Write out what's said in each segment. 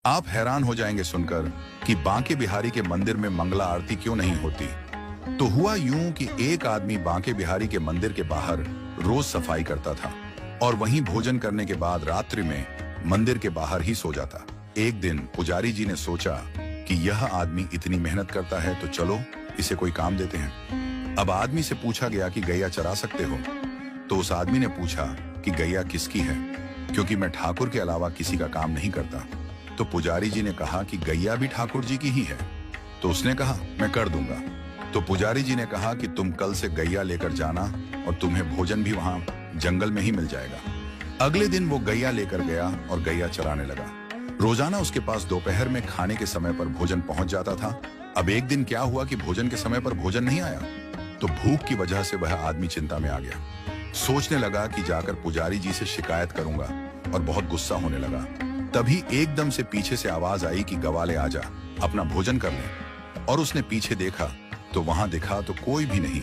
आप हैरान हो जाएंगे सुनकर कि बांके बिहारी के मंदिर में मंगला आरती क्यों नहीं होती। तो हुआ यूं कि एक आदमी बांके बिहारी के मंदिर के बाहर रोज सफाई करता था और वहीं भोजन करने के बाद रात्रि में मंदिर के बाहर ही सो जाता। एक दिन पुजारी जी ने सोचा कि यह आदमी इतनी मेहनत करता है तो चलो इसे कोई काम देते हैं। अब आदमी से पूछा गया कि गैया चरा सकते हो। तो उस आदमी ने पूछा कि गैया किसकी है, क्योंकि मैं ठाकुर के अलावा किसी का काम नहीं करता। तो पुजारी जी ने कहा कि गैया भी ठाकुर जी की ही है। तो उसने कहा मैं कर दूंगा। तो पुजारी जी ने कहा कि तुम कल से गैया लेकर जाना और तुम्हें भोजन भी वहां जंगल में ही मिल जाएगा। अगले दिन वो गैया लेकर गया और गैया चराने लगा। रोजाना उसके पास दोपहर में खाने के समय पर भोजन पहुंच जाता था। अब एक दिन क्या हुआ कि भोजन के समय पर भोजन नहीं आया। तो भूख की वजह से वह आदमी चिंता में आ गया। सोचने लगा कि जाकर पुजारी जी से शिकायत करूंगा और बहुत गुस्सा होने लगा। तभी एकदम से पीछे से आवाज आई कि गवाले आजा, अपना भोजन कर ले। और उसने पीछे देखा तो वहां दिखा तो कोई भी नहीं,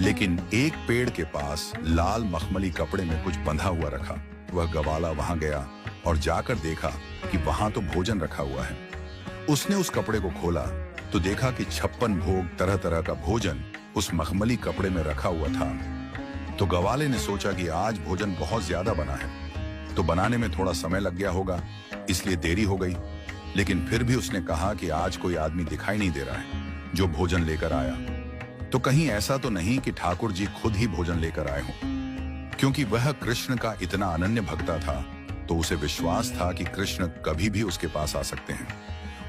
लेकिन एक पेड़ के पास लाल मखमली कपड़े में कुछ बंधा हुआ रखा। वह गवाला वहां गया और जाकर देखा कि वहां तो भोजन रखा हुआ है। उसने उस कपड़े को खोला तो देखा कि 56 भोग तरह तरह का भोजन उस मखमली कपड़े में रखा हुआ था। तो गवाले ने सोचा कि आज भोजन बहुत ज्यादा बना है, तो बनाने में थोड़ा समय लग गया होगा, इसलिए देरी हो गई। लेकिन फिर भी उसने कहा कि आज कोई आदमी दिखाई नहीं दे रहा है जो भोजन लेकर आया। तो कहीं ऐसा तो नहीं कि ठाकुर जी खुद ही भोजन लेकर आए हों। क्योंकि वह कृष्ण का इतना अनन्य भक्ता था तो उसे विश्वास था कि कृष्ण कभी भी उसके पास आ सकते हैं।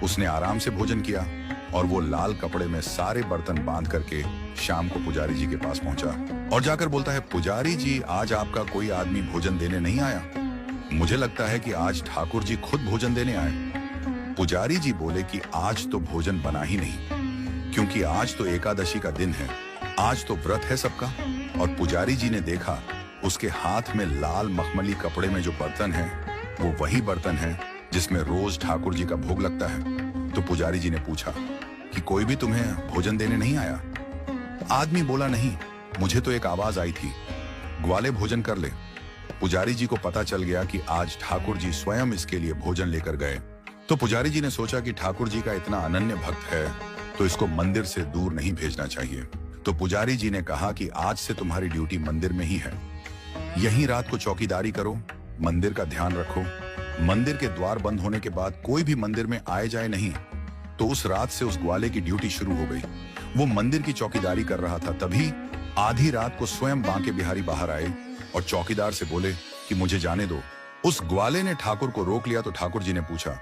उसने आराम से भोजन किया और वो लाल कपड़े में सारे बर्तन बांध करके शाम को पुजारी जी के पास पहुंचा और जाकर बोलता है, पुजारी जी आज आपका कोई आदमी भोजन देने नहीं आया। मुझे लगता है कि आज ठाकुर जी खुद भोजन देने आए। पुजारी जी बोले कि आज तो भोजन बना ही नहीं, क्योंकि आज तो एकादशी का दिन है, आज तो व्रत है सबका। और पुजारी जी ने देखा उसके हाथ में लाल मखमली कपड़े में जो बर्तन है वो वही बर्तन है जिसमें रोज ठाकुर जी का भोग लगता है। तो पुजारी जी ने पूछा कि कोई भी तुम्हें भोजन देने नहीं आया। आदमी बोला नहीं, मुझे तो एक आवाज आई थी, ग्वाले भोजन कर ले। पुजारी जी को पता चल गया कि आज ठाकुर जी स्वयं इसके लिए भोजन लेकर गए। तो पुजारी जी ने सोचा कि ठाकुर जी का इतना अनन्य भक्त है तो इसको मंदिर से दूर नहीं भेजना चाहिए। तो पुजारी जी ने कहा कि आज से तुम्हारी ड्यूटी मंदिर में ही है, यहीं रात को चौकीदारी करो, मंदिर का ध्यान रखो। मंदिर के द्वार बंद होने के बाद कोई भी मंदिर में आए जाए नहीं। तो उस रात से उस ग्वाले की ड्यूटी शुरू हो गई। वो मंदिर की चौकीदारी कर रहा था। तभी आधी रात को स्वयं बांके बिहारी बाहर आए और चौकीदार से बोले कि मुझे जाने दो। उस ग्वाले ने ठाकुर को रोक लिया। तो ठाकुर जी ने पूछा